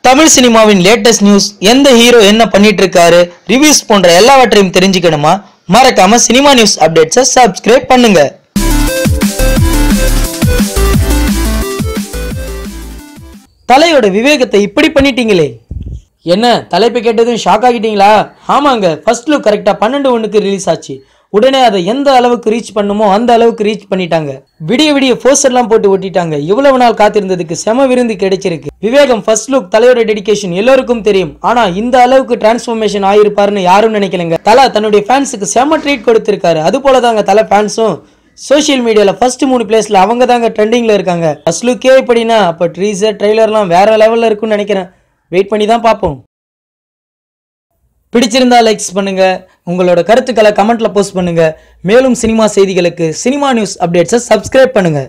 தமிழ் சினிமாவின் latest news, எந்த hero என்ன பண்ணிட்டு இருக்காரு, ரிவ்யூஸ் போன்ற எல்லாவற்றையும் தெரிஞ்சுக்கணுமா? மறக்காம சினிமா நியூஸ் அப்டேட்ஸை சப்ஸ்கிரைப் பண்ணுங்க. தலையோட விவேகத்தை இப்படி பண்ணிட்டீங்களே, என்ன தலைப்பு கேட்டதும் ஷாக் ஆகிட்டீங்களா? ஆமாங்க, ஃபர்ஸ்ட் லுக் கரெக்டா 12:01 ரிலீஸ் ஆச்சு. உடனே அதை எந்த அளவுக்கு ரீச் பண்ணுமோ அந்த அளவுக்கு ரீச் பண்ணிட்டாங்க. விடிய விடிய போஸ்டர்லாம் போட்டு ஒட்டிட்டாங்க. இவ்வளவு நாள் காத்திருந்ததுக்கு செம விருந்து கிடைச்சிருக்கு. விவேகம் ஃபர்ஸ்ட் லுக் தலையோட டெடிகேஷன் எல்லாருக்கும் தெரியும். ஆனா இந்த அளவுக்கு டிரான்ஸ்ஃபர்மேஷன் ஆயிருப்பாருன்னு யாரும் நினைக்கலங்க. தலை தன்னுடைய ஃபேன்ஸுக்கு செம ட்ரீட் கொடுத்திருக்காரு. அது போல தாங்க தலை ஃபேன்ஸும் சோசியல் மீடியால ஃபர்ஸ்ட் 3 பிளேஸ்ல அவங்க தாங்க ட்ரெண்டிங்ல இருக்காங்க. ஃபர்ஸ்ட் லுக்கே இப்படின்னா அப்ப ட்ரீசர் ட்ரெய்லர்லாம் வேற லெவல்ல இருக்கும்னு நினைக்கிறேன். வெயிட் பண்ணி தான் பார்ப்போம். பிடிச்சிருந்தா லைக்ஸ் பண்ணுங்க, உங்களோட கருத்துக்களை கமெண்ட்ல போஸ்ட் பண்ணுங்க. மேலும் சினிமா செய்திகளுக்கு சினிமா நியூஸ் அப்டேட்ஸை சப்ஸ்கிரைப் பண்ணுங்க.